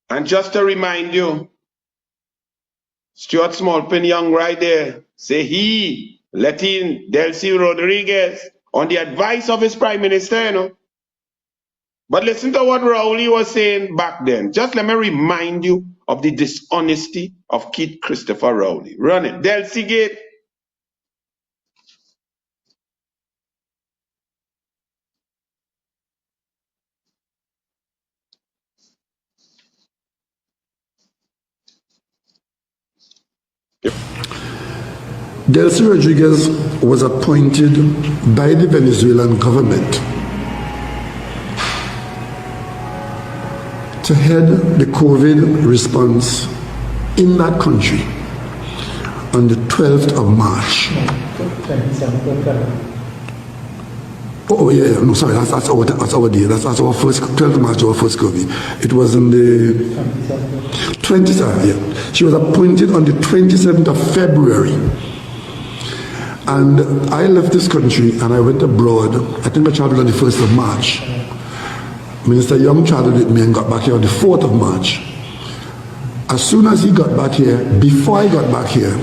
And just to remind you, Stuart Smallpin Young right there, say he let in Delcy Rodriguez on the advice of his prime minister, you know. But listen to what Rowley was saying back then. Just let me remind you of the dishonesty of Keith Christopher Rowley. Run it. Delcy Gate. Delcy Rodriguez was appointed by the Venezuelan government to head the COVID response in that country on the 12th of March. Oh yeah, no, sorry, that's our day. That's our first 12th of March, our first COVID. It was on the 27th. Yeah, she was appointed on the 27th of February. And I left this country and I went abroad. I think I traveled on the 1st of March. Minister Young traveled with me and got back here on the 4th of March. As soon as he got back here, before I got back here,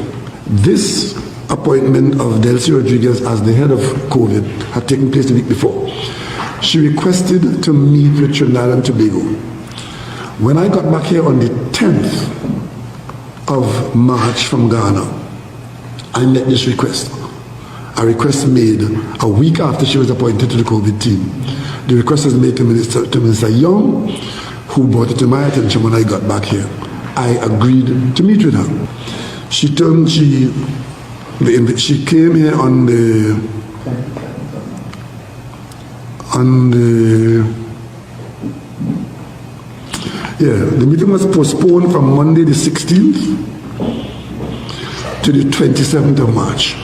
this appointment of Delcy Rodriguez as the head of COVID had taken place the week before. She requested to meet with Trinidad and Tobago. When I got back here on the 10th of March from Ghana, I met this request. A request made a week after she was appointed to the COVID team. The request was made to Minister Young, who brought it to my attention when I got back here. I agreed to meet with her. She came here on the meeting was postponed from Monday the 16th to the 27th of March.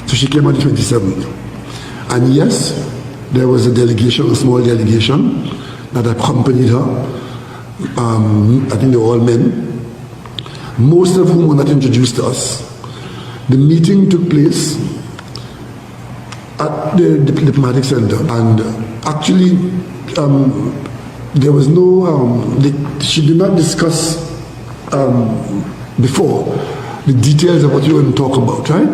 So she came on the 27th. And yes, there was a delegation, a small delegation that accompanied her. I think they were all men, most of whom were not introduced to us. The meeting took place at the diplomatic center, and actually there was no, she did not discuss before the details of what you were going to talk about, right?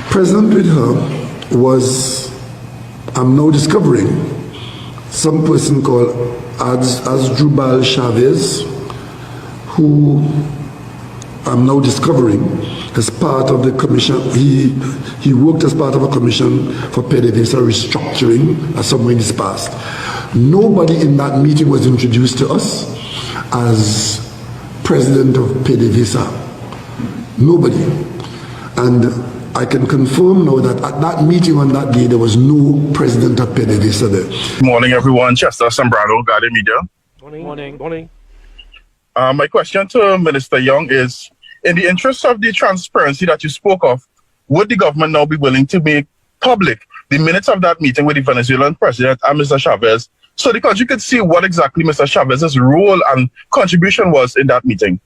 Present with her was, I'm now discovering, some person called Asdrubal Chavez, who I'm now discovering as part of the commission. He worked as part of a commission for PDVSA restructuring somewhere in his past. Nobody in that meeting was introduced to us as president of PDVSA. Nobody. And I can confirm now that at that meeting on that day, there was no president of PDVSA there. Good morning, everyone. Chester Sembrano, Guardian Media. Morning. My question to Minister Young is, in the interest of the transparency that you spoke of, would the government now be willing to make public the minutes of that meeting with the Venezuelan president and Mr. Chavez, so the country could see what exactly Mr. Chavez's role and contribution was in that meeting?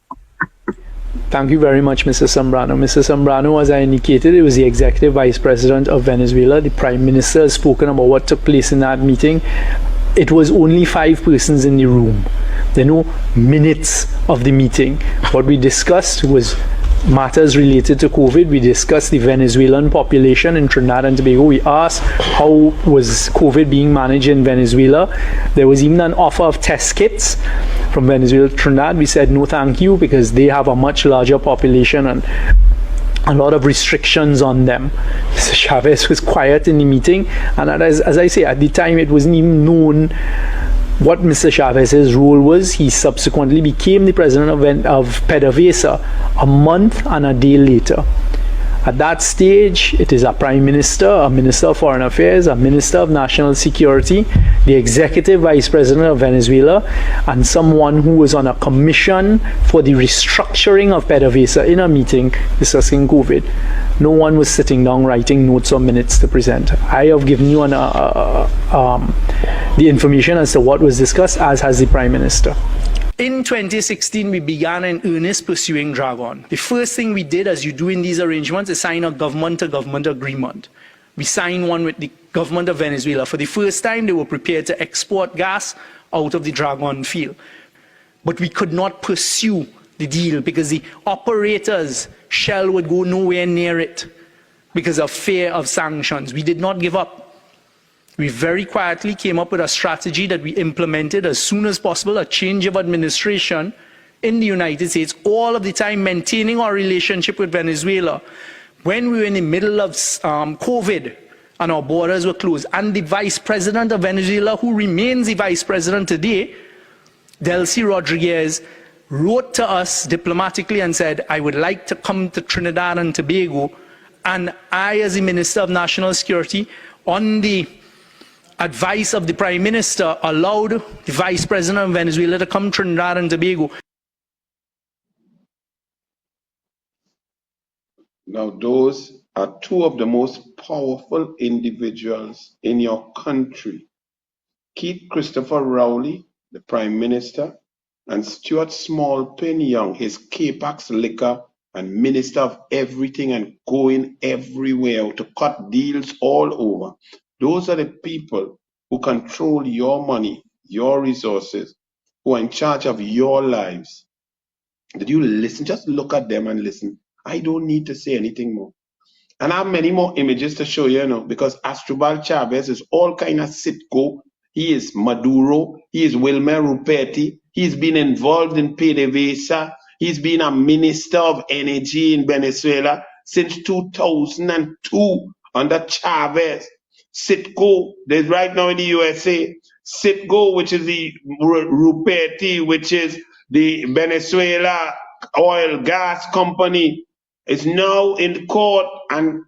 Thank you very much, Mr. Sembrano. Mr. Sembrano, as I indicated, it was the Executive Vice President of Venezuela. The Prime Minister has spoken about what took place in that meeting. It was only 5 persons in the room. There are no minutes of the meeting. What we discussed was matters related to COVID. We discussed the Venezuelan population in Trinidad and Tobago. We asked how was COVID being managed in Venezuela. There was even an offer of test kits from Venezuela to Trinidad. We said no thank you, because they have a much larger population and a lot of restrictions on them. Mr. Chavez was quiet in the meeting, and as I say, at the time it wasn't even known what Mr. Chavez's role was. He subsequently became the president of PDVSA a month and a day later. At that stage, it is a prime minister, a minister of foreign affairs, a minister of national security, the executive vice president of Venezuela, and someone who was on a commission for the restructuring of PDVSA in a meeting discussing COVID. No one was sitting down writing notes or minutes to present. I have given you the information as to what was discussed, as has the prime minister. In 2016, we began in earnest pursuing Dragon. The first thing we did, as you do in these arrangements, is sign a government-to-government agreement. We signed one with the government of Venezuela. For the first time, they were prepared to export gas out of the Dragon field. but we could not pursue the deal because the operators, Shell, would go nowhere near it because of fear of sanctions. We did not give up. We very quietly came up with a strategy that we implemented as soon as possible, a change of administration in the United States, all of the time maintaining our relationship with Venezuela. When we were in the middle of COVID and our borders were closed, and the vice president of Venezuela, who remains the vice president today, Delcy Rodriguez, wrote to us diplomatically and said, I would like to come to Trinidad and Tobago. And I, as the Minister of National Security, on the advice of the Prime Minister, allowed the Vice President of Venezuela to come to Trinidad and Tobago. Now, those are two of the most powerful individuals in your country. Keith Christopher Rowley, the Prime Minister, and Stuart Small-Pin Young, his Capax liquor and Minister of Everything and going everywhere to cut deals all over. Those are the people who control your money, your resources, who are in charge of your lives. Did you listen? Just look at them and listen. I don't need to say anything more. And I have many more images to show you, because Astrobal Chavez is all kind of Citgo. He is Maduro. He is Wilmer Ruperti. He's been involved in PDVSA. He's been a minister of energy in Venezuela since 2002 under Chavez. Citgo, there's right now in the USA. Citgo, which is the Ruperti, which is the Venezuela oil gas company, is now in court, and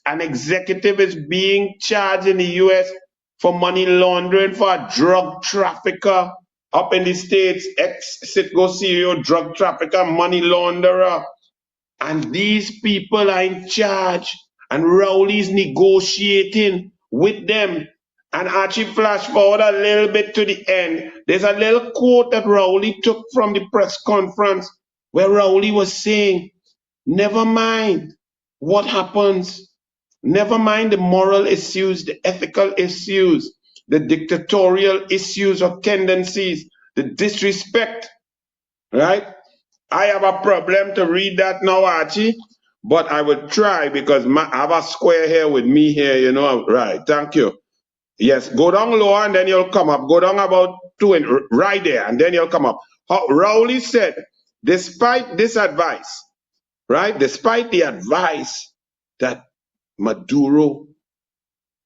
an executive is being charged in the US for money laundering for a drug trafficker up in the States, ex-Citgo CEO, drug trafficker, money launderer. And these people are in charge, and Rowley's negotiating with them. And Archie, flash forward a little bit to the end. There's a little quote that Rowley took from the press conference where Rowley was saying, never mind what happens. Never mind the moral issues, the ethical issues, the dictatorial issues or tendencies, the disrespect, right? I have a problem to read that now, Archie, but I will try because I have a square here with me here, Right, thank you. Yes, go down lower and then you'll come up. Go down about right there and then you'll come up. Rowley said, despite this advice, right? Despite the advice that Maduro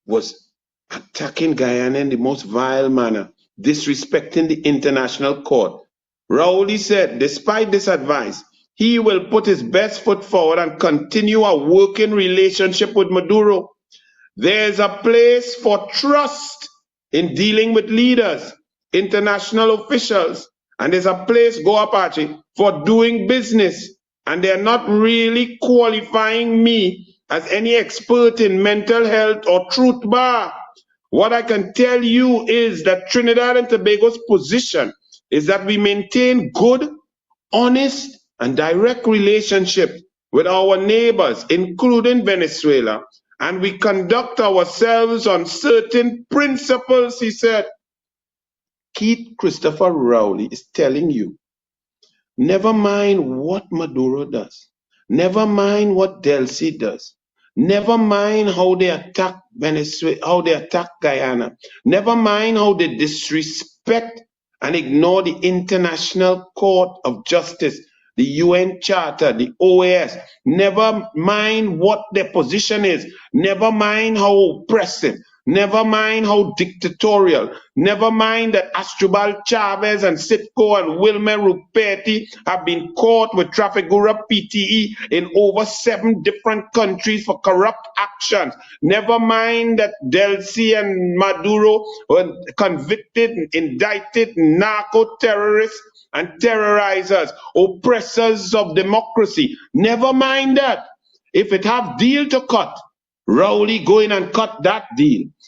was attacking Guyana in the most vile manner, disrespecting the international court, Rowley said, despite this advice, he will put his best foot forward and continue a working relationship with Maduro. There's a place for trust in dealing with leaders, international officials, and there's a place, go Apache, for doing business. And they're not really qualifying me as any expert in mental health or truth bar. What I can tell you is that Trinidad and Tobago's position is that we maintain good, honest, and direct relationship with our neighbors, including Venezuela, and we conduct ourselves on certain principles, he said. Keith Christopher Rowley is telling you, never mind what Maduro does. Never mind what Delcy does. Never mind how they attack Venezuela, how they attack Guyana. Never mind how they disrespect and ignore the International Court of Justice, the UN Charter, the OAS. Never mind what their position is. Never mind how oppressive. Never mind how dictatorial. Never mind that Astrobal Chavez and Citgo and Wilmer Ruperti have been caught with Trafigura PTE in over 7 different countries for corrupt actions. Never mind that Delcy and Maduro were convicted, indicted narco-terrorists and terrorizers, oppressors of democracy. Never mind that. If it have deal to cut, Rowley go in and cut that deal.